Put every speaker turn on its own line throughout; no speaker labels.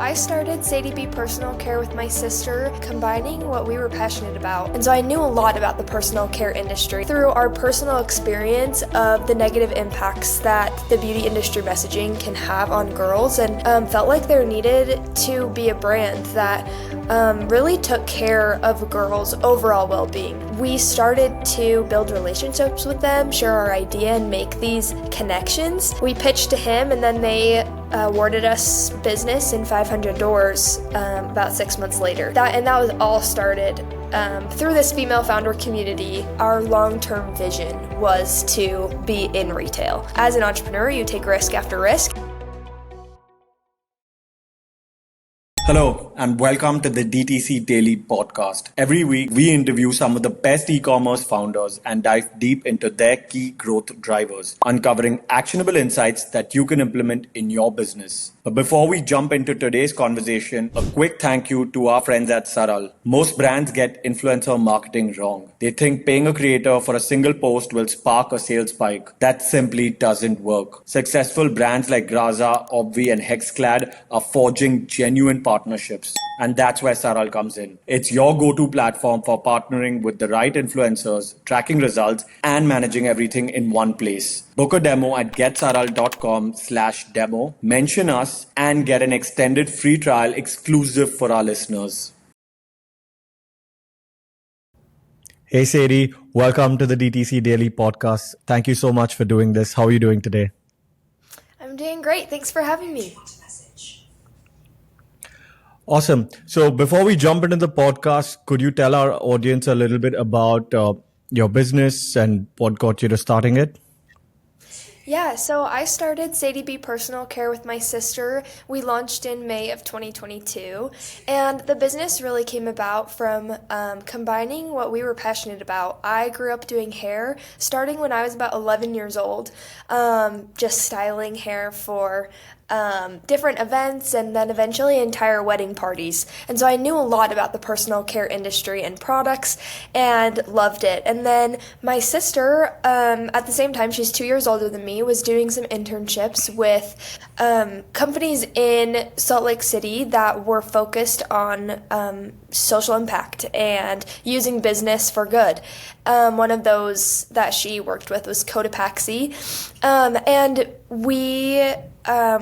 I started Sadie B personal care with my sister, combining what we were passionate about. And so I knew a lot about the personal care industry through our personal experience of the negative impacts that the beauty industry messaging can have on girls, and felt like there needed to be a brand that really took care of girls' overall well-being. We started to build relationships with them, share our idea, and make these connections. We pitched to him, and then they awarded us business in 500 doors about 6 months later. That was all started through this female founder community. Our long-term vision was to be in retail. As an entrepreneur, you take risk after risk.
Hello and welcome to the DTC Daily Podcast. Every week we interview some of the best e-commerce founders and dive deep into their key growth drivers, uncovering actionable insights that you can implement in your business. But before we jump into today's conversation, a quick thank you to our friends at Saral. Most brands get influencer marketing wrong. They think paying a creator for a single post will spark a sales spike. That simply doesn't work. Successful brands like Graza, Obvi and Hexclad are forging genuine partnerships. And that's where Saral comes in. It's your go-to platform for partnering with the right influencers, tracking results, and managing everything in one place. Book a demo at getsaral.com/demo, mention us, and get an extended free trial exclusive for our listeners. Hey Sadie, welcome to the DTC Daily Podcast. Thank you so much for doing this. How are you doing today?
I'm doing great. Thanks for having me.
Awesome. So before we jump into the podcast, could you tell our audience a little bit about your business and what got you to starting it?
Yeah, so I started Sadie B personal care with my sister. We launched in May of 2022, and the business really came about from combining what we were passionate about. I grew up doing hair, starting when I was about 11 years old, just styling hair for different events and then eventually entire wedding parties. And so I knew a lot about the personal care industry and products and loved it. And then my sister, at the same time, she's 2 years older than me, was doing some internships with companies in Salt Lake City that were focused on social impact and using business for good. One of those that she worked with was Cotopaxi. And we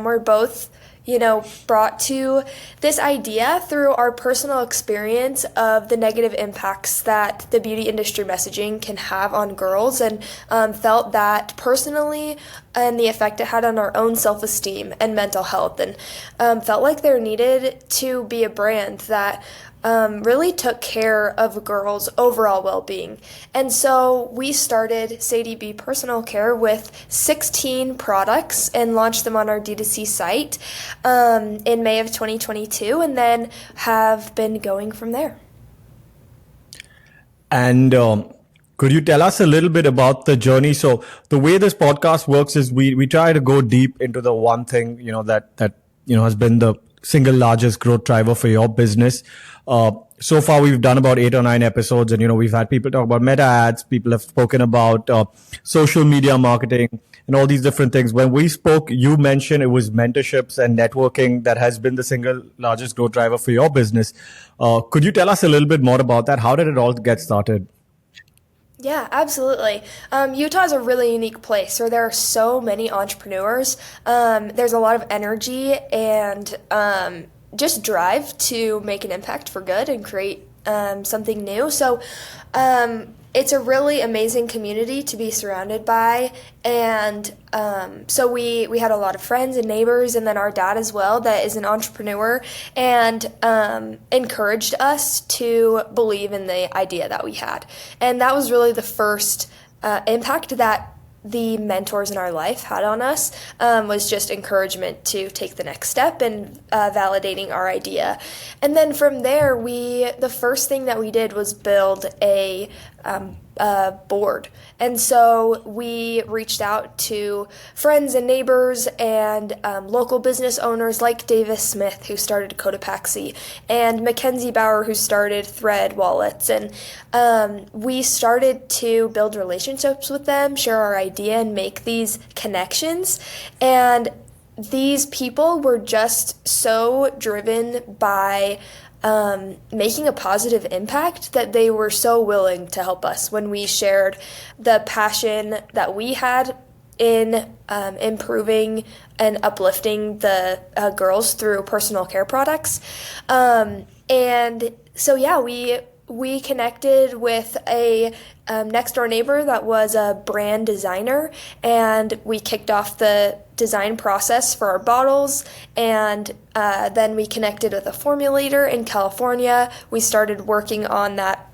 were both, brought to this idea through our personal experience of the negative impacts that the beauty industry messaging can have on girls, and felt that personally and the effect it had on our own self-esteem and mental health, and felt like there needed to be a brand that really took care of girls' overall well-being. And so we started Sadie B Personal Care with 16 products and launched them on our D2C site in May of 2022, and then have been going from there.
And could you tell us a little bit about the journey? So the way this podcast works is we try to go deep into the one thing, that has been the single largest growth driver for your business. So far, we've done about 8 or 9 episodes, and we've had people talk about meta ads. People have spoken about social media marketing and all these different things. When we spoke, you mentioned it was mentorships and networking that has been the single largest growth driver for your business. Could you tell us a little bit more about that? How did it all get started?
Yeah, absolutely. Utah is a really unique place where there are so many entrepreneurs. There's a lot of energy and just drive to make an impact for good and create something new. So it's a really amazing community to be surrounded by. And so we had a lot of friends and neighbors, and then our dad as well, that is an entrepreneur, and encouraged us to believe in the idea that we had. And that was really the first impact that the mentors in our life had on us, was just encouragement to take the next step and validating our idea. And then from there, the first thing that we did was build a board. And so we reached out to friends and neighbors and local business owners like Davis Smith, who started Cotopaxi, and Mackenzie Bauer, who started Thread Wallets. And we started to build relationships with them, share our idea, and make these connections. And these people were just so driven by making a positive impact that they were so willing to help us when we shared the passion that we had in improving and uplifting the girls through personal care products. And so, yeah, we connected with a next door neighbor that was a brand designer, and we kicked off the design process for our bottles, and then we connected with a formulator in California. We started working on that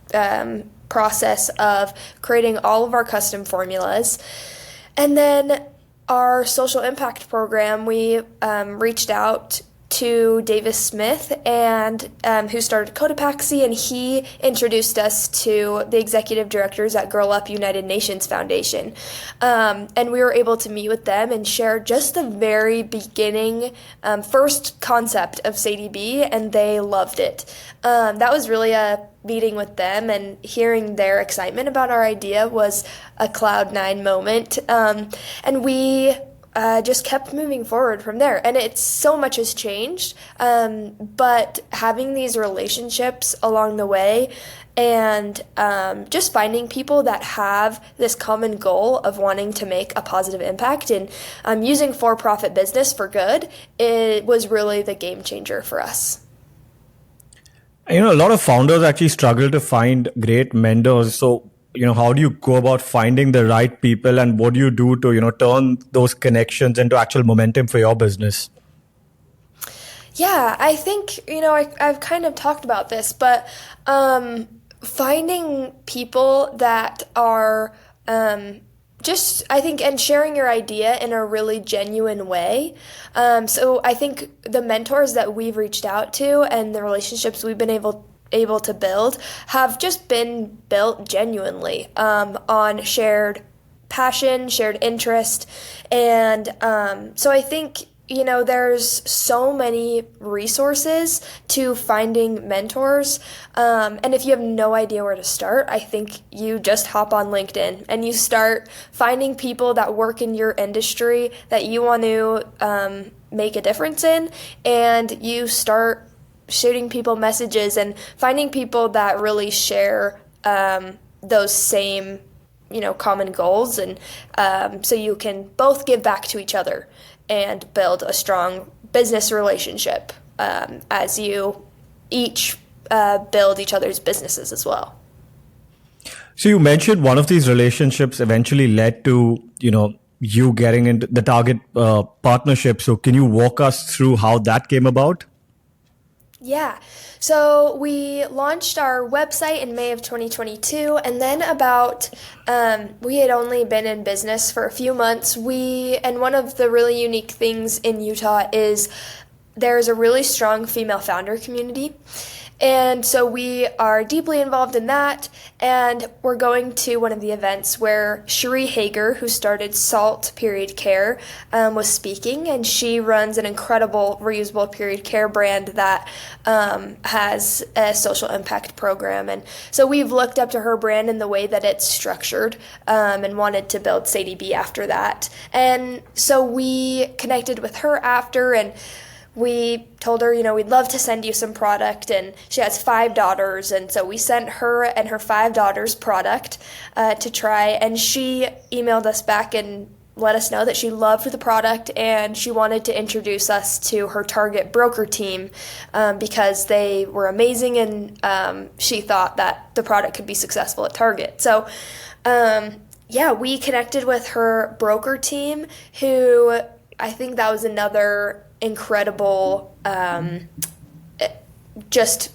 process of creating all of our custom formulas. And then our social impact program, we reached out to Davis Smith, and who started Cotopaxi, and he introduced us to the executive directors at Girl Up United Nations Foundation. And we were able to meet with them and share just the very beginning, first concept of Sadie B, and they loved it. That was really a meeting with them, and hearing their excitement about our idea was a Cloud9 moment. And we just kept moving forward from there. And it's so much has changed, but having these relationships along the way and just finding people that have this common goal of wanting to make a positive impact and using for-profit business for good, it was really the game changer for us.
A lot of founders actually struggle to find great mentors. So, how do you go about finding the right people, and what do you do to, turn those connections into actual momentum for your business?
Yeah, I think, I've kind of talked about this, but finding people that are I think, and sharing your idea in a really genuine way. So I think the mentors that we've reached out to and the relationships we've been able to build have just been built genuinely on shared passion, shared interest. And so I think, there's so many resources to finding mentors. And if you have no idea where to start, I think you just hop on LinkedIn and you start finding people that work in your industry that you want to make a difference in, and you start shooting people messages and finding people that really share those same common goals, and so you can both give back to each other and build a strong business relationship as you each build each other's businesses as well.
So you mentioned one of these relationships eventually led to you getting into the Target partnership. So can you walk us through how that came about?
Yeah, so we launched our website in May of 2022, and then we had only been in business for a few months. And one of the really unique things in Utah is there's a really strong female founder community. And so we are deeply involved in that, and we're going to one of the events where Cherie Hager, who started Salt Period Care, was speaking, and she runs an incredible reusable period care brand that has a social impact program. And so we've looked up to her brand in the way that it's structured, and wanted to build Sadie B after that. And so we connected with her after, and we told her, we'd love to send you some product, and she has 5 daughters, and so we sent her and her 5 daughters product to try, and she emailed us back and let us know that she loved the product and she wanted to introduce us to her Target broker team because they were amazing, and she thought that the product could be successful at Target. So we connected with her broker team, who I think that was another incredible just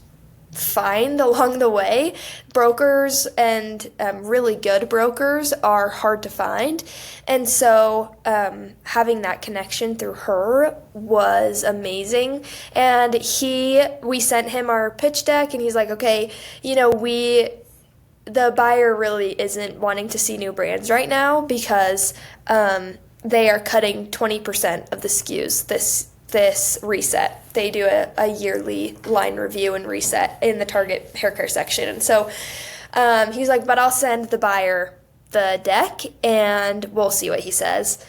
find along the way. Brokers and really good brokers are hard to find, and so having that connection through her was amazing. And we sent him our pitch deck, and he's like, okay, the buyer really isn't wanting to see new brands right now because they are cutting 20% of the SKUs this reset. They do a yearly line review and reset in the Target hair care section. And so he's like, but I'll send the buyer the deck and we'll see what he says.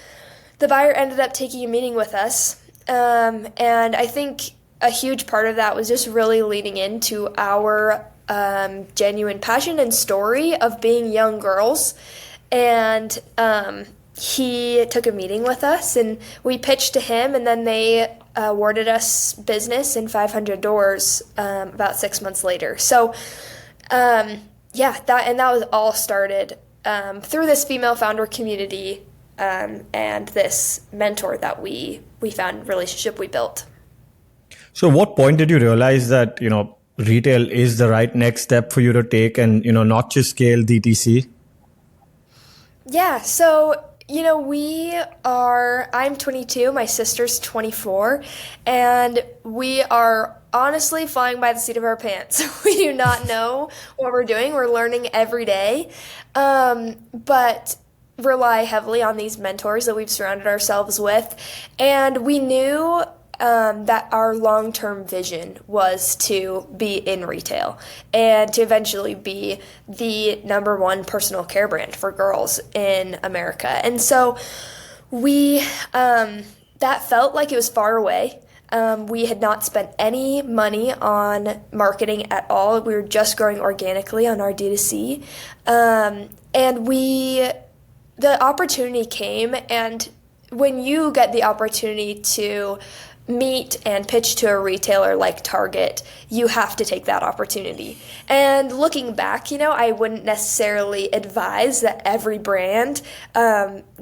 the buyer ended up taking a meeting with us. And I think a huge part of that was just really leaning into our genuine passion and story of being young girls. And he took a meeting with us, and we pitched to him, and then they awarded us business in 500 doors about 6 months later. So that was all started through this female founder community and this mentor that we found, relationship we built.
So what point did you realize that, retail is the right next step for you to take and, not just scale DTC?
Yeah, so, I'm 22, my sister's 24, and we are honestly flying by the seat of our pants. We do not know what we're doing. We're learning every day, but rely heavily on these mentors that we've surrounded ourselves with. And we knew that our long-term vision was to be in retail and to eventually be the number one personal care brand for girls in America. And so that felt like it was far away. We had not spent any money on marketing at all. We were just growing organically on our D2C. And the opportunity came, and when you get the opportunity to meet and pitch to a retailer like Target, you have to take that opportunity. And looking back, I wouldn't necessarily advise that every brand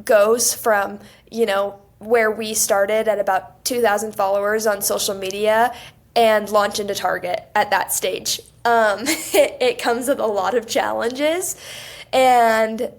goes from, where we started at about 2,000 followers on social media and launch into Target at that stage. It comes with a lot of challenges, and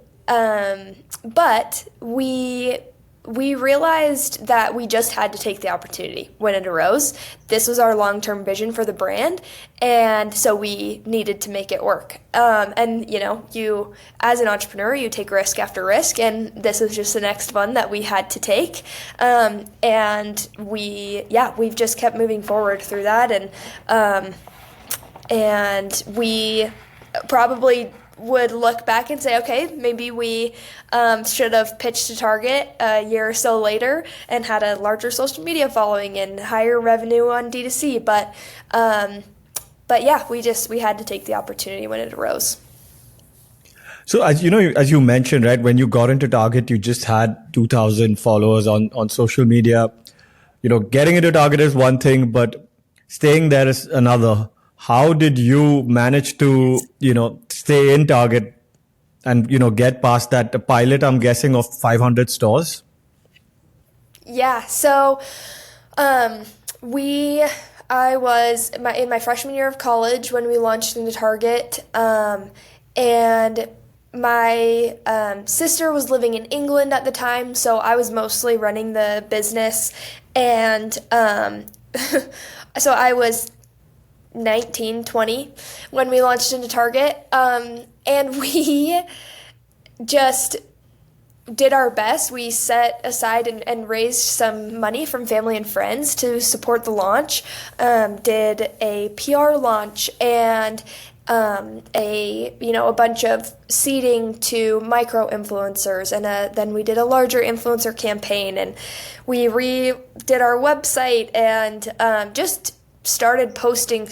but we realized that we just had to take the opportunity when it arose. This was our long-term vision for the brand, and so we needed to make it work. And you as an entrepreneur, you take risk after risk, and this was just the next one that we had to take. And we've just kept moving forward through that, and we probably would look back and say, okay, maybe we should have pitched to Target a year or so later and had a larger social media following and higher revenue on D2C. But yeah, we had to take the opportunity when it arose.
So as you mentioned, right, when you got into Target, you just had 2,000 followers on social media. Getting into Target is one thing, but staying there is another. How did you manage to, stay in Target and, get past that pilot, I'm guessing, of 500 stores?
Yeah, so I was in my freshman year of college when we launched into Target, and my sister was living in England at the time, so I was mostly running the business, and so I was 19, 20 when we launched into Target, and we just did our best. We set aside and raised some money from family and friends to support the launch, did a PR launch and a bunch of seeding to micro influencers, and then we did a larger influencer campaign, and we redid our website and just started posting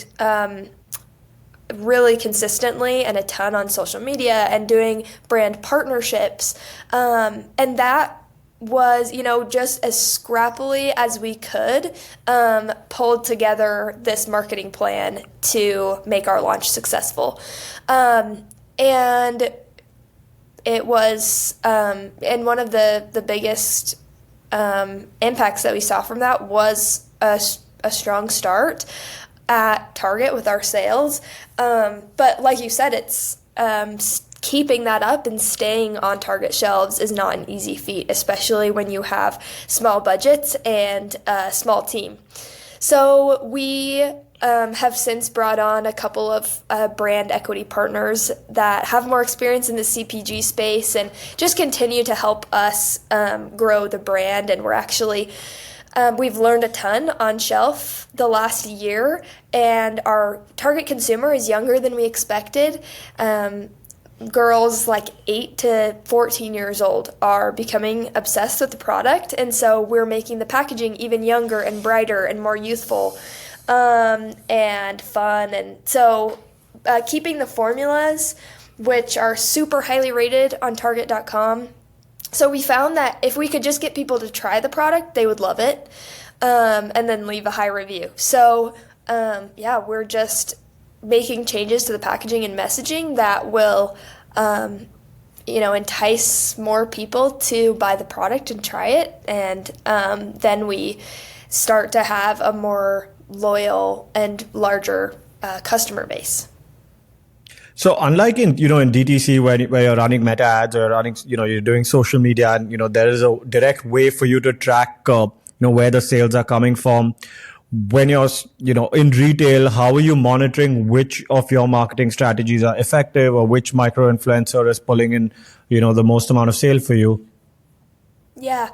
really consistently and a ton on social media and doing brand partnerships. And that was, just as scrappily as we could, pulled together this marketing plan to make our launch successful. And it was, and one of the biggest impacts that we saw from that was a strong start at Target with our sales. But like you said, it's keeping that up and staying on Target shelves is not an easy feat, especially when you have small budgets and a small team. So we have since brought on a couple of brand equity partners that have more experience in the CPG space and just continue to help us grow the brand. And we're actually we've learned a ton on shelf the last year, and our target consumer is younger than we expected. girls like 8 to 14 years old are becoming obsessed with the product, and so we're making the packaging even younger and brighter and more youthful, and fun. And so keeping the formulas, which are super highly rated on Target.com. So we found that if we could just get people to try the product, they would love it, and then leave a high review. So we're just making changes to the packaging and messaging that will, entice more people to buy the product and try it. And then we start to have a more loyal and larger customer base.
So unlike in DTC where you're running meta ads or running, you're doing social media, and there is a direct way for you to track where the sales are coming from. When you're in retail, how are you monitoring which of your marketing strategies are effective, or which micro influencer is pulling in the most amount of sale for you?
Yeah,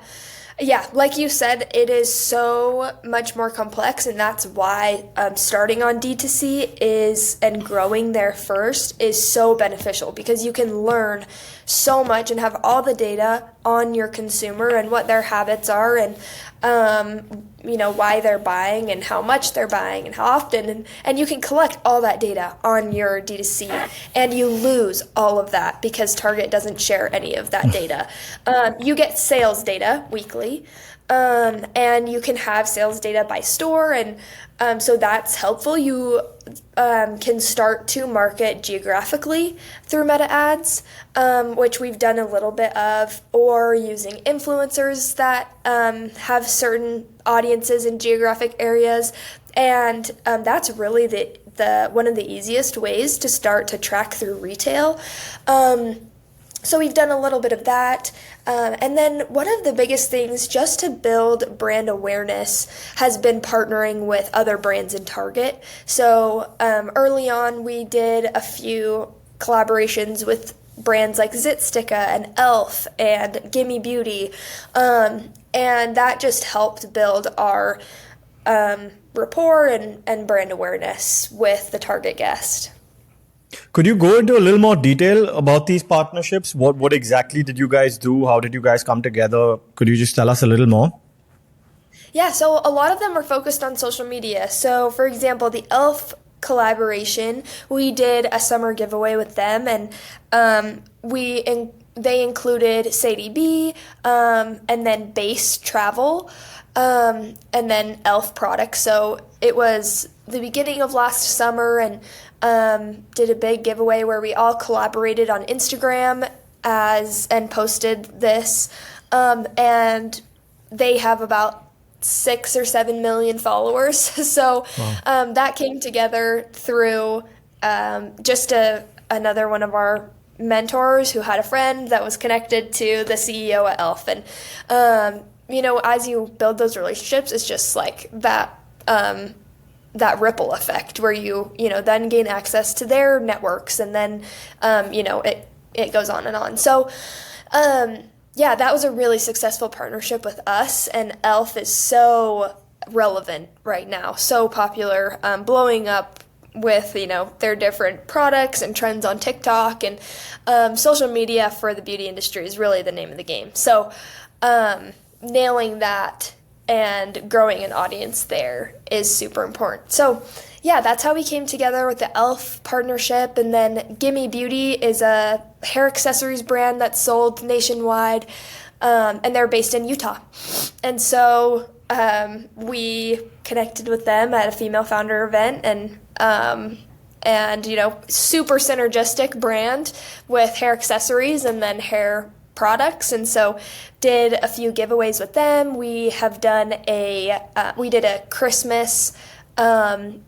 like you said, it is so much more complex, and that's why starting on D2C and growing there first is so beneficial, because you can learn so much and have all the data on your consumer and what their habits are, and why they're buying and how much they're buying and how often, and you can collect all that data on your D2C, and you lose all of that because Target doesn't share any of that data. You get sales data weekly, and you can have sales data by store, and so that's helpful. You can start to market geographically through meta ads, which we've done a little bit of, or using influencers that have certain audiences in geographic areas, and that's really the one of the easiest ways to start to track through retail. So we've done a little bit of that. And then one of the biggest things just to build brand awareness has been partnering with other brands in Target. So early on, we did a few collaborations with brands like Zitsticka and Elf and Gimme Beauty. And that just helped build our rapport and brand awareness with the Target guest.
Could you go into a little more detail about these partnerships? What exactly did you guys do? How did you guys come together? Could you just tell us a little more?
Yeah, so a lot of them are focused on social media. So, for example, the Elf collaboration, we did a summer giveaway with them, and they included Sadie B, and then base travel, and then Elf products. So it was the beginning of last summer, and did a big giveaway where we all collaborated on Instagram and posted this, and they have about 6 or 7 million followers. So wow. That came together through just another one of our mentors who had a friend that was connected to the CEO at Elf, and as you build those relationships, it's just like that ripple effect where you then gain access to their networks, and then it goes on and on. So that was a really successful partnership with us, and Elf is so relevant right now, so popular, blowing up with their different products and trends on TikTok, and social media for the beauty industry is really the name of the game. So nailing that and growing an audience there is super important. So that's how we came together with the Elf partnership. And then Gimme Beauty is a hair accessories brand that's sold nationwide, and they're based in Utah. And so we connected with them at a female founder event, and super synergistic brand with hair accessories and then hair products, and so did a few giveaways with them. We have done we did a Christmas PR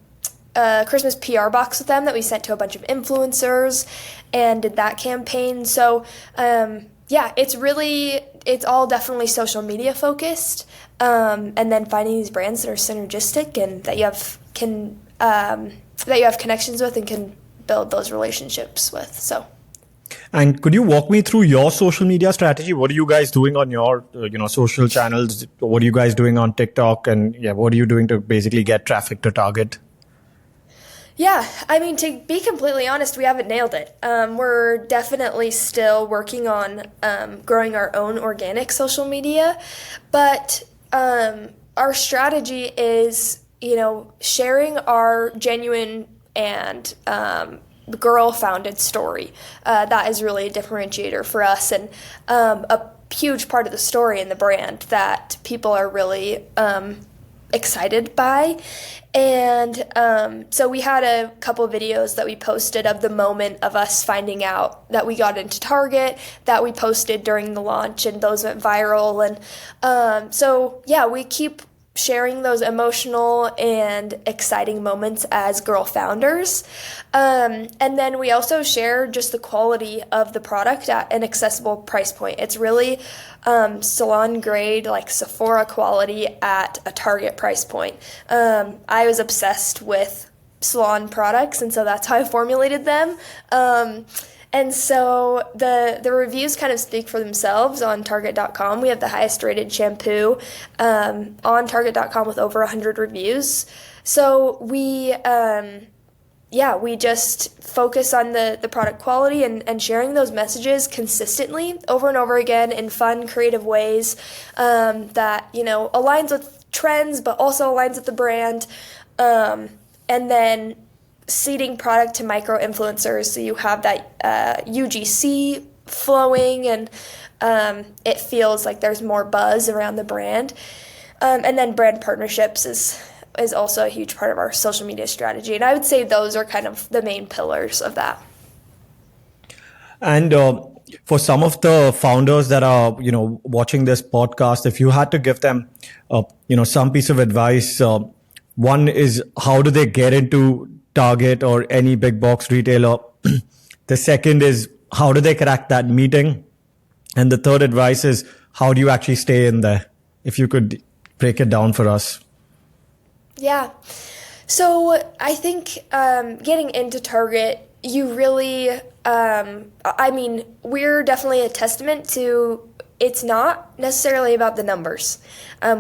box with them that we sent to a bunch of influencers, and did that campaign. So it's all definitely social media focused, and then finding these brands that are synergistic and that you have connections with and can build those relationships with. So.
And could you walk me through your social media strategy? What are you guys doing on your social channels? What are you guys doing on TikTok? And what are you doing to basically get traffic to Target?
Yeah, I mean, to be completely honest, we haven't nailed it. We're definitely still working on growing our own organic social media, but our strategy is, sharing our genuine and girl-founded story. That is really a differentiator for us, and a huge part of the story and the brand that people are really excited by. And so we had a couple videos that we posted of the moment of us finding out that we got into Target that we posted during the launch, and those went viral. And so, yeah, we keep sharing those emotional and exciting moments as girl founders. And then we also share just the quality of the product at an accessible price point. It's really salon grade, like Sephora quality at a Target price point. I was obsessed with salon products, and so that's how I formulated them. And so the reviews kind of speak for themselves on Target.com. We have the highest rated shampoo on Target.com with over 100 reviews. So we just focus on the product quality and sharing those messages consistently over and over again in fun, creative ways that, aligns with trends but also aligns with the brand. And then seeding product to micro influencers, so you have that UGC flowing, and it feels like there's more buzz around the brand. And then brand partnerships is also a huge part of our social media strategy, and I would say those are kind of the main pillars of that.
And for some of the founders that are, watching this podcast, if you had to give them, some piece of advice, one is, how do they get into Target or any big box retailer? The second is, how do they crack that meeting? And the third advice is, how do you actually stay in there? If you could break it down for us.
Yeah. So I think getting into Target, you really, we're definitely a testament to, it's not necessarily about the numbers.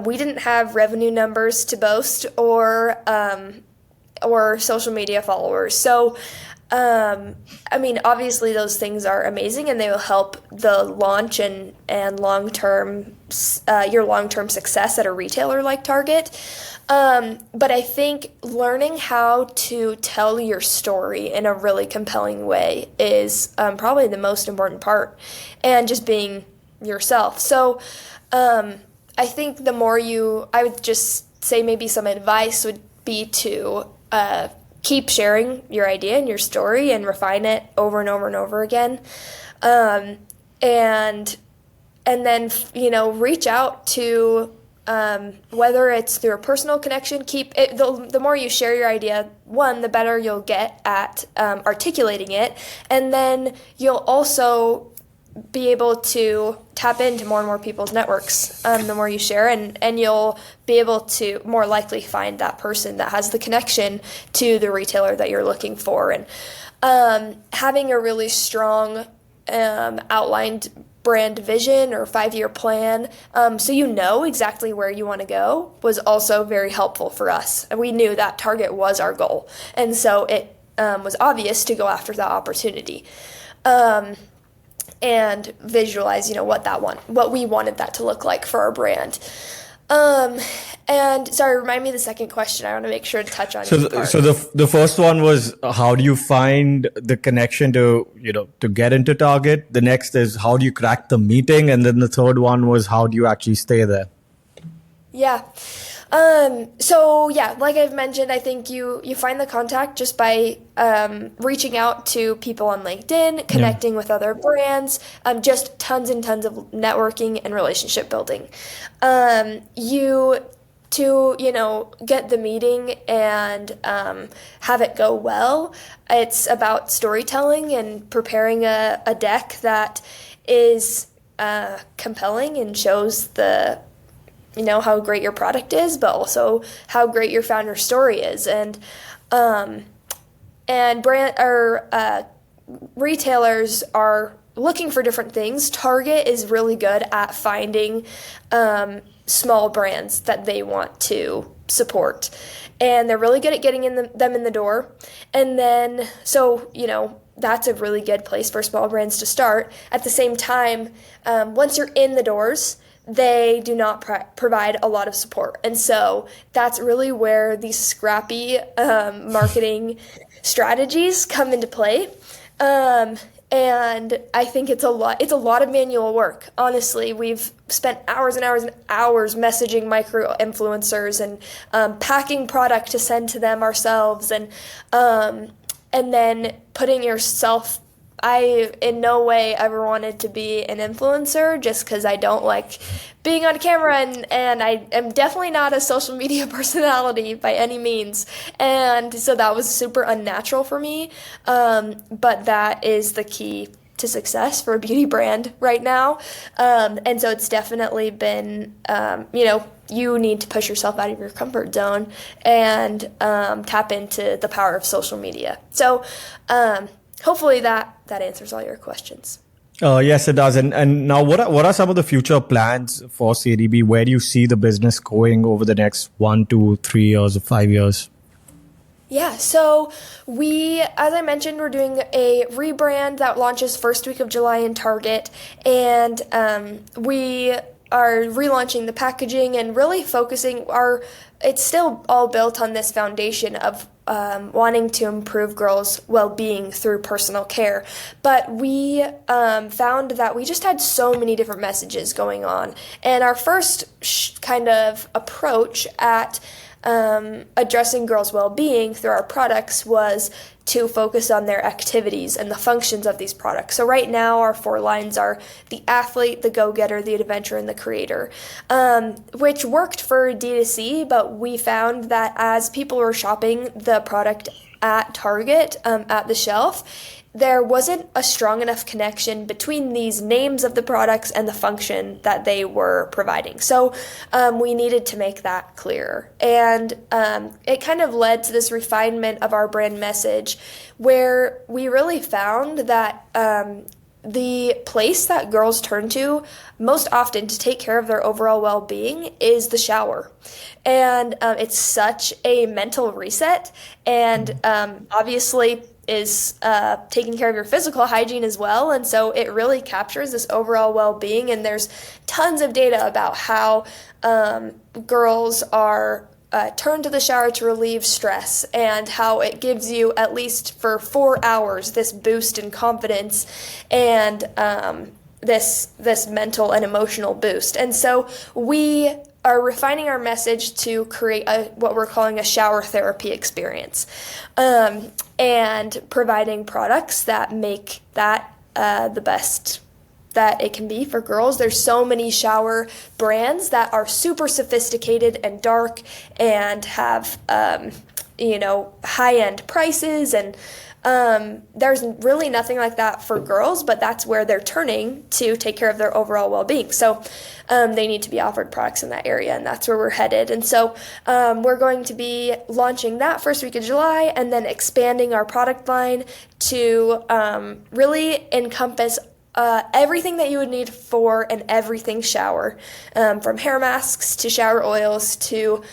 We didn't have revenue numbers to boast or social media followers. So, obviously those things are amazing, and they will help the launch and long-term, your long-term success at a retailer like Target. But I think learning how to tell your story in a really compelling way is probably the most important part, and just being yourself. So, I think I would just say maybe some advice would be to keep sharing your idea and your story and refine it over and over and over again. And then, reach out to, whether it's through a personal connection, the more you share your idea, one, the better you'll get at articulating it. And then you'll also be able to tap into more and more people's networks the more you share, and you'll be able to more likely find that person that has the connection to the retailer that you're looking for. And having a really strong outlined brand vision or 5-year plan, so you know exactly where you want to go, was also very helpful for us. And we knew that Target was our goal, and so it was obvious to go after that opportunity. And visualize, what we wanted that to look like for our brand. And sorry, remind me the second question. I want to make sure to touch on each part.
So the first one was, how do you find the connection to get into Target? The next is, how do you crack the meeting? And then the third one was, how do you actually stay there?
Yeah. Like I've mentioned, I think you find the contact just by reaching out to people on LinkedIn, connecting with other brands, just tons and tons of networking and relationship building. To get the meeting and have it go well, it's about storytelling and preparing a deck that is compelling and shows how great your product is, but also how great your founder story is. And retailers are looking for different things. Target is really good at finding small brands that they want to support. and they're really good at getting them in the door. And then, so, that's a really good place for small brands to start. At the same time, once you're in the doors, they do not provide a lot of support. And so that's really where these scrappy marketing strategies come into play. And I think it's a lot of manual work. Honestly, we've spent hours and hours and hours messaging micro influencers and packing product to send to them ourselves, and then putting yourself. I in no way ever wanted to be an influencer, just because I don't like being on camera, and I am definitely not a social media personality by any means. And so that was super unnatural for me. But that is the key to success for a beauty brand right now. And so it's definitely been, you need to push yourself out of your comfort zone and tap into the power of social media. So hopefully that answers all your questions.
Yes, it does. And now, what are some of the future plans for Sadie B? Where do you see the business going over the next 1, 2, 3 years or 5 years?
Yeah, so as I mentioned, we're doing a rebrand that launches first week of July in Target, and we are relaunching the packaging and really focusing it's still all built on this foundation of wanting to improve girls' well-being through personal care. But we found that we just had so many different messages going on. And our first kind of approach at addressing girls' well-being through our products was to focus on their activities and the functions of these products. So right now our 4 lines are the athlete, the go-getter, the adventurer, and the creator, which worked for D2C, but we found that as people were shopping the product at Target, at the shelf, there wasn't a strong enough connection between these names of the products and the function that they were providing. So we needed to make that clearer. And it kind of led to this refinement of our brand message, where we really found that the place that girls turn to most often to take care of their overall well-being is the shower. And it's such a mental reset, and obviously is taking care of your physical hygiene as well. And so it really captures this overall well-being, and there's tons of data about how girls are turned to the shower to relieve stress, and how it gives you, at least for 4 hours, this boost in confidence and this mental and emotional boost. And so we are refining our message to create what we're calling a shower therapy experience, and providing products that make that the best that it can be for girls. There's so many shower brands that are super sophisticated and dark and have high-end prices, and there's really nothing like that for girls, but that's where they're turning to take care of their overall well-being. So they need to be offered products in that area, and that's where we're headed. And so we're going to be launching that first week of July, and then expanding our product line to really encompass everything that you would need for an everything shower, from hair masks to shower oils to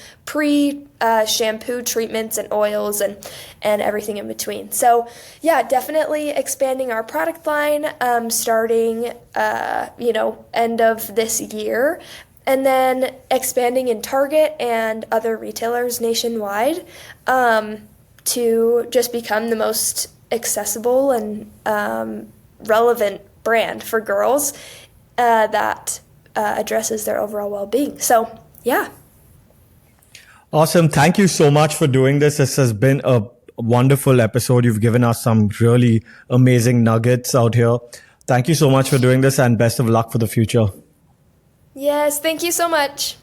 shampoo treatments and oils and everything in between. So yeah, definitely expanding our product line, starting end of this year, and then expanding in Target and other retailers nationwide, to just become the most accessible and relevant brand for girls that addresses their overall well-being. So yeah.
Awesome. Thank you so much for doing this. This has been a wonderful episode. You've given us some really amazing nuggets out here. Thank you so much for doing this, and best of luck for the future.
Yes, thank you so much.